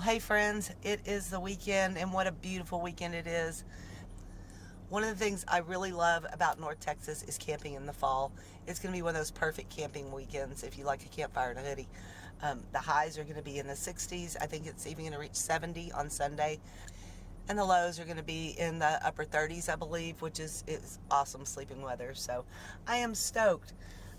Hey friends, it is the weekend, and what a beautiful weekend it is. One of the things I really love about North Texas is camping in the fall. It's going to be one of those perfect camping weekends if you like a campfire and a hoodie. The highs are going to be in the 60s. I think it's even going to reach 70 on Sunday. And the lows are going to be in the upper 30s, I believe, which is awesome sleeping weather. So I am stoked.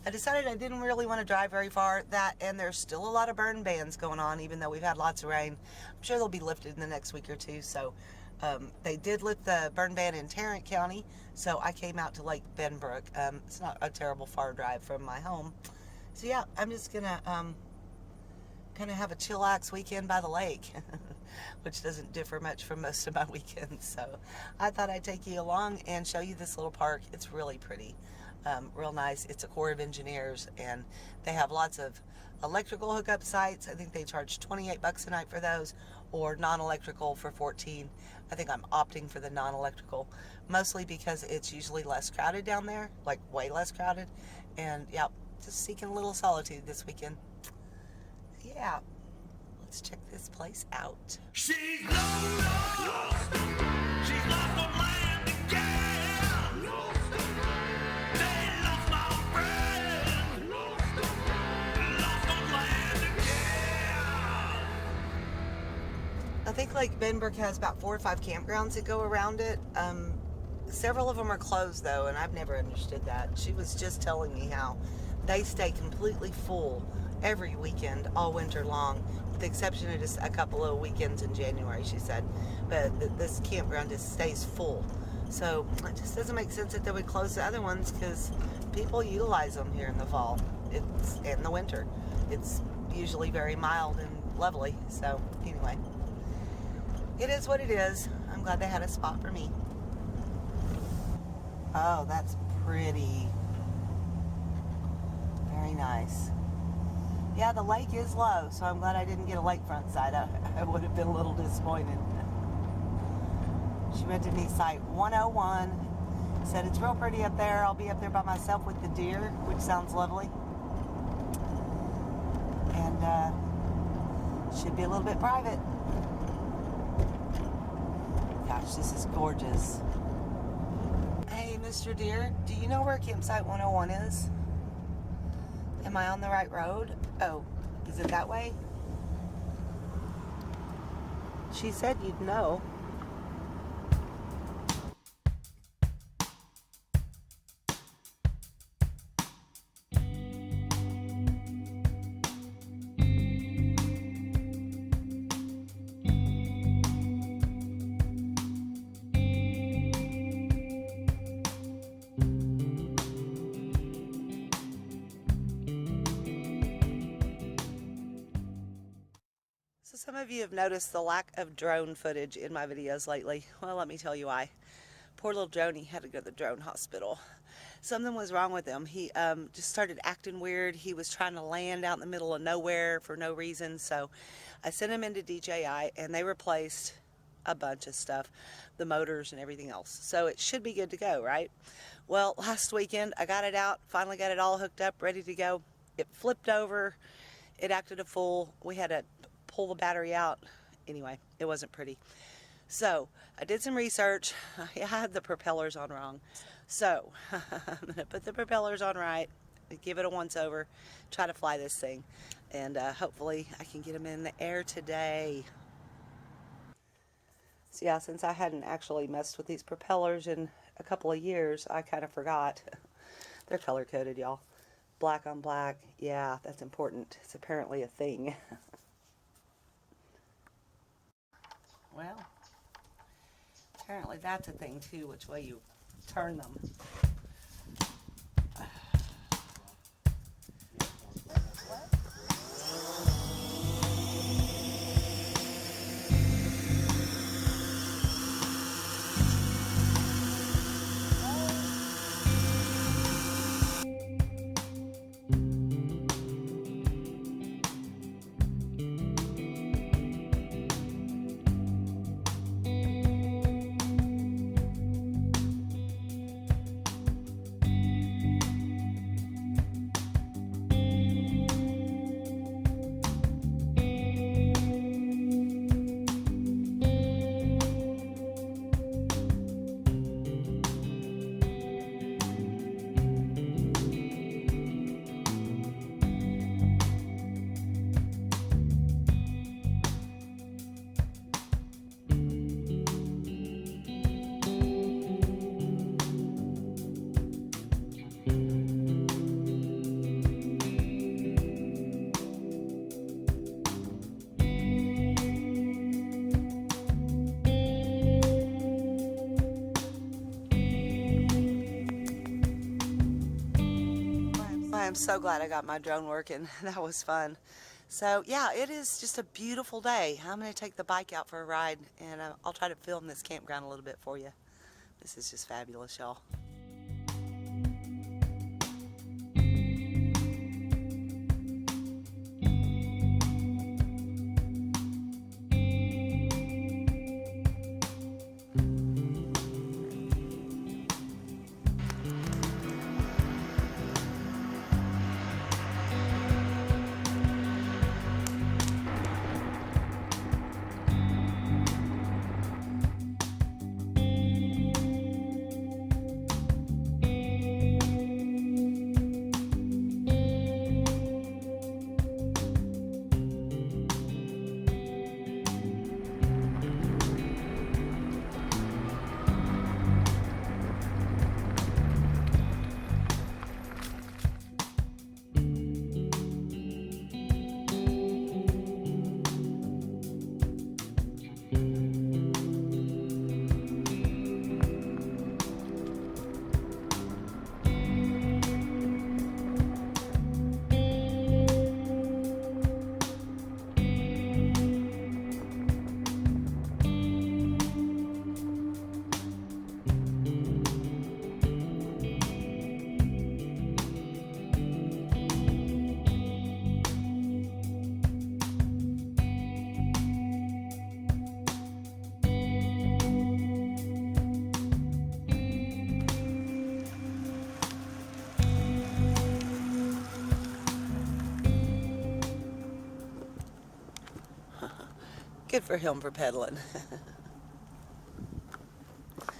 I decided I didn't really want to drive very far. That, and there's still a lot of burn bans going on, even though we've had lots of rain. I'm sure they'll be lifted in the next week or two. So they did lift the burn ban in Tarrant County. So I came out to Lake Benbrook. It's not a terrible far drive from my home. So yeah, I'm just going to kind of have a chillax weekend by the lake, which doesn't differ much from most of my weekends. So I thought I'd take you along and show you this little park. It's really pretty, real nice. It's a Corps of Engineers, and they have lots of electrical hookup sites. I think they charge $28 a night for those, or non-electrical for $14. I think I'm opting for the non-electrical, mostly because it's usually less crowded down there, like way less crowded. And yeah, just seeking a little solitude this weekend. Yeah, let's check this place out. She's lost. She's lost on land again. They lost my friend. Lost on land again. I think Lake Benbrook has about 4 or 5 campgrounds that go around it. Several of them are closed though, and I've never understood that. She was just telling me how they stay completely full every weekend all winter long, with the exception of just a couple of weekends in January, she said. But this campground just stays full. So it just doesn't make sense that they would close the other ones, because people utilize them here in the fall. It's in the winter. It's usually very mild and lovely. So anyway, it is what it is. I'm glad they had a spot for me. Oh, that's pretty. Very nice. Yeah, the lake is low, so I'm glad I didn't get a lakefront site. I would have been a little disappointed. She rented me site 101. Said it's real pretty up there. I'll be up there by myself with the deer, which sounds lovely. And should be a little bit private. Gosh, this is gorgeous. Hey, Mr. Deer, do you know where campsite 101 is? Am I on the right road? Oh, is it that way? She said you'd know. So some of you have noticed the lack of drone footage in my videos lately. Well, let me tell you why. Poor little Dronie had to go to the drone hospital. Something was wrong with him. He just started acting weird. He was trying to land out in the middle of nowhere for no reason. So I sent him into DJI, and they replaced a bunch of stuff, the motors and everything else. So it should be good to go, right? Well, last weekend I got it out, finally got it all hooked up, ready to go. It flipped over. It acted a fool. We had to pull the battery out. Anyway, it wasn't pretty. So I did some research. I had the propellers on wrong. So I'm going to put the propellers on right, give it a once over, try to fly this thing. And hopefully I can get them in the air today. So yeah, since I hadn't actually messed with these propellers in a couple of years, I kind of forgot. They're color coded, y'all. Black on black. Yeah, that's important. It's apparently a thing. Well, apparently that's a thing too, which way you turn them. I'm so glad I got my drone working. That was fun. So yeah, it is just a beautiful day. I'm going to take the bike out for a ride, and I'll try to film this campground a little bit for you. This is just fabulous, y'all. Good for him for pedaling.